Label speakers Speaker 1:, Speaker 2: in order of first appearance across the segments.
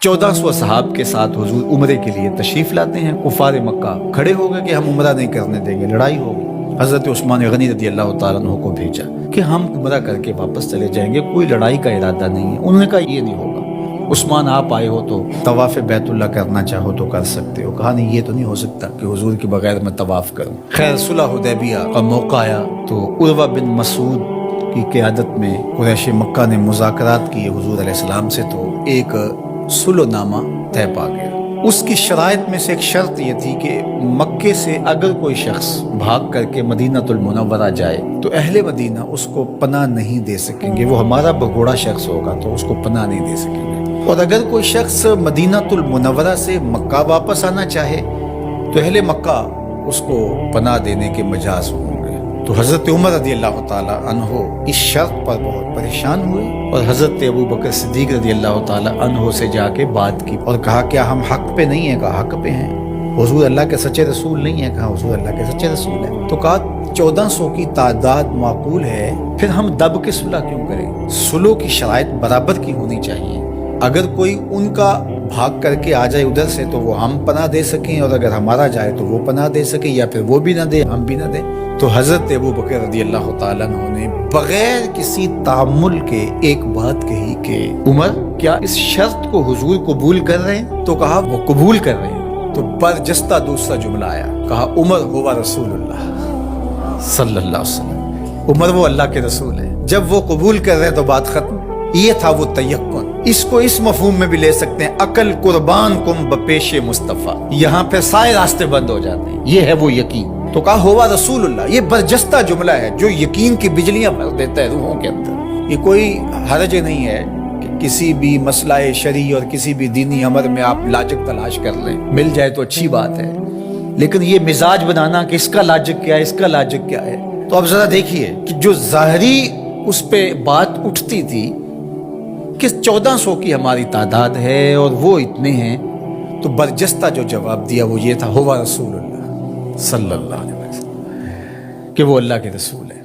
Speaker 1: 1400 صحاب کے ساتھ حضور عمرے کے لیے تشریف لاتے ہیں۔ کفار مکہ کھڑے ہو گئے کہ ہم عمرہ نہیں کرنے دیں گے، لڑائی ہوگی۔ حضرت عثمان غنی رضی اللہ تعالیٰ عنہ کو بھیجا کہ ہم عمرہ کر کے واپس چلے جائیں گے، کوئی لڑائی کا ارادہ نہیں ہے۔ انہوں نے کہا یہ نہیں ہوگا، عثمان آپ آئے ہو تو طواف بیت اللہ کرنا چاہو تو کر سکتے ہو۔ کہا نہیں، یہ تو نہیں ہو سکتا کہ حضور کے بغیر میں طواف کروں۔ خیر صلح حدیبیہ کا موقع آیا تو عروہ بن مسعود کی قیادت میں قریش مکہ نے مذاکرات کیے حضور علیہ السلام سے، تو ایک صلح نامہ طے پا گیا۔ اس کی شرائط میں سے ایک شرط یہ تھی کہ مکے سے اگر کوئی شخص بھاگ کر کے مدینہ المنورہ جائے تو اہل مدینہ اس کو پناہ نہیں دے سکیں گے، وہ ہمارا بگوڑا شخص ہوگا تو اس کو پناہ نہیں دے سکیں گے۔ اور اگر کوئی شخص مدینہ المنورہ سے مکہ واپس آنا چاہے تو اہل مکہ اس کو پناہ دینے کے مجاز ہوں گے۔ تو حضرت عمر رضی اللہ تعالیٰ عنہ اس شرط پر بہت پریشان ہوئے اور حضرت ابو بکر صدیق رضی اللہ تعالیٰ عنہ سے جا کے بات کی اور کہا کیا ہم حق پہ نہیں ہیں؟ کہا حق پہ ہیں۔ حضور اللہ کے سچے رسول نہیں ہیں؟ کہا حضور اللہ کے سچے رسول ہیں۔ تو کہا 1400 کی تعداد معقول ہے، پھر ہم دب کے صلح کیوں کریں؟ صلح کی شرائط برابر کی ہونی چاہیے۔ اگر کوئی ان کا بھاگ کر کے آ جائے ادھر سے تو وہ ہم پناہ دے سکیں، اور اگر ہمارا جائے تو وہ پناہ دے سکیں، یا پھر وہ بھی نہ دے ہم بھی نہ دیں۔ تو حضرت ابو بکر رضی اللہ تعالیٰ عنہ نے بغیر کسی تعامل کے ایک بات کہی کہ عمر کیا اس شرط کو حضور قبول کر رہے ہیں؟ تو کہا وہ قبول کر رہے ہیں۔ تو برجستہ دوسرا جملہ آیا، کہا عمر ہوا رسول اللہ صلی اللہ علیہ وسلم، عمر وہ اللہ کے رسول ہیں۔ جب وہ قبول کر رہے تو بات ختم۔ یہ تھا وہ تیقن۔ اس کو اس مفہوم میں بھی لے سکتے ہیں، عقل قربان کم بپیش مصطفیٰ، یہاں پہ سارے راستے بند ہو جاتے ہیں۔ یہ ہے وہ یقین۔ تو کہا ہوا رسول اللہ، یہ برجستہ جملہ ہے جو یقین کی بجلیاں بھر دیتا ہے روحوں کے اندر۔ یہ کوئی حرج نہیں ہے کہ کسی بھی مسئلہ شرعی اور کسی بھی دینی امر میں آپ لاجک تلاش کر لیں، مل جائے تو اچھی بات ہے، لیکن یہ مزاج بنانا کہ اس کا لاجک کیا ہے، اس کا لاجک کیا ہے۔ تو اب ذرا دیکھیے کہ جو ظاہری اس پہ بات اٹھتی تھی کہ 1400 کی ہماری تعداد ہے اور وہ اتنے ہیں، تو برجستہ جو جواب دیا وہ یہ تھا ہوا رسول اللہ صلی اللہ علیہ وسلم، کہ وہ اللہ کے رسول ہیں۔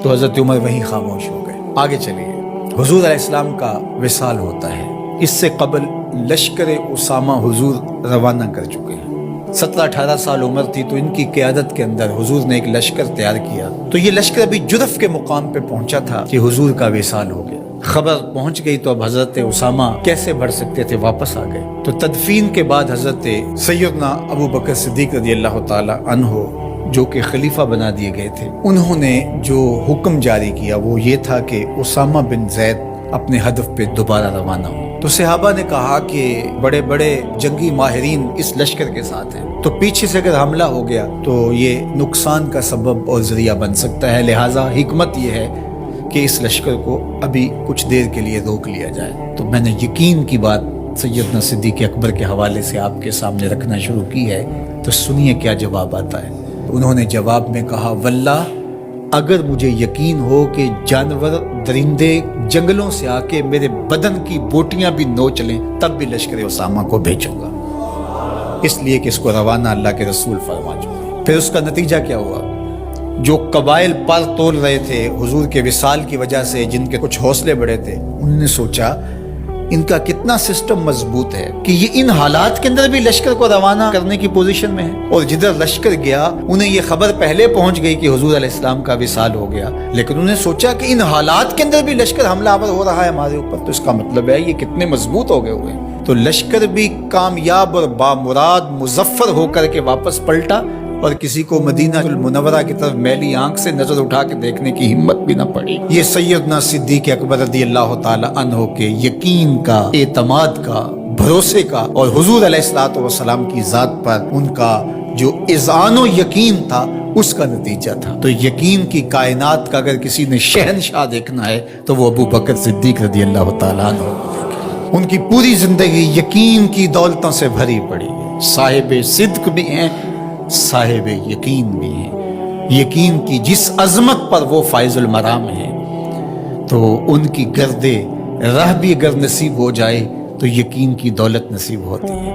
Speaker 1: تو حضرت عمر وہیں خاموش ہو گئے۔ آگے چلیے، حضور علیہ السلام کا وصال ہوتا ہے۔ اس سے قبل لشکر اسامہ حضور روانہ کر چکے ہیں۔ 17-18 سال عمر تھی تو ان کی قیادت کے اندر حضور نے ایک لشکر تیار کیا۔ تو یہ لشکر ابھی جرف کے مقام پہ پہنچا تھا کہ حضور کا وصال ہو گیا۔ خبر پہنچ گئی تو اب حضرت اسامہ کیسے بڑھ سکتے تھے، واپس آ گئے۔ تو تدفین کے بعد حضرت سیدنا ابو بکر صدیق رضی اللہ تعالی عنہ جو کہ خلیفہ بنا دیے گئے تھے، انہوں نے جو حکم جاری کیا وہ یہ تھا کہ اسامہ بن زید اپنے ہدف پہ دوبارہ روانہ ہو۔ تو صحابہ نے کہا کہ بڑے بڑے جنگی ماہرین اس لشکر کے ساتھ ہیں، تو پیچھے سے اگر حملہ ہو گیا تو یہ نقصان کا سبب اور ذریعہ بن سکتا ہے، لہٰذا حکمت یہ ہے کہ اس لشکر کو ابھی کچھ دیر کے لیے روک لیا جائے۔ تو میں نے یقین کی بات سیدنا صدیق اکبر کے حوالے سے آپ کے سامنے رکھنا شروع کی ہے، تو سنیے کیا جواب آتا ہے۔ انہوں نے جواب میں کہا واللہ اگر مجھے یقین ہو کہ جانور درندے جنگلوں سے آ کے میرے بدن کی بوٹیاں بھی نوچ لیں تب بھی لشکر اسامہ کو بھیجوں گا، اس لیے کہ اس کو روانہ اللہ کے رسول فرما چکے۔ پھر اس کا نتیجہ کیا ہوا؟ جو قبائل پر تول رہے تھے حضور کے وصال کی وجہ سے، جن کے کچھ حوصلے بڑے تھے، انہوں نے سوچا ان کا کتنا سسٹم مضبوط ہے کہ یہ ان حالات کے اندر بھی لشکر کو روانہ کرنے کی پوزیشن میں ہے۔ اور جدھر لشکر گیا انہیں یہ خبر پہلے پہنچ گئی کہ حضور علیہ السلام کا وصال ہو گیا، لیکن انہوں نے سوچا کہ ان حالات کے اندر بھی لشکر حملہ آور ہو رہا ہے ہمارے اوپر، تو اس کا مطلب ہے یہ کتنے مضبوط ہو گئے ہوئے ہیں۔ تو لشکر بھی کامیاب اور بامراد مظفر ہو کر کے واپس پلٹا، اور کسی کو مدینہ المنورہ کی طرف میلی آنکھ سے نظر اٹھا کے دیکھنے کی ہمت بھی نہ پڑی۔ یہ سیدنا صدیق اکبر رضی اللہ تعالی عنہ کے یقین کا، اعتماد کا، بھروسے کا، اور حضور علیہ الصلوۃ والسلام کی ذات پر ان کا جو اذعان و یقین تھا اس کا نتیجہ تھا۔ تو یقین کی کائنات کا اگر کسی نے شہنشاہ دیکھنا ہے تو وہ ابو بکر صدیق رضی اللہ تعالی عنہ۔ ان کی پوری زندگی یقین کی دولتوں سے بھری پڑی ہے، صاحب صدق بھی ہیں، صاحب یقین بھی ہیں۔ یقین کی جس عظمت پر وہ فائز المرام ہیں، تو ان کی گرد راہ بھی اگر نصیب ہو جائے تو یقین کی دولت نصیب ہوتی ہے۔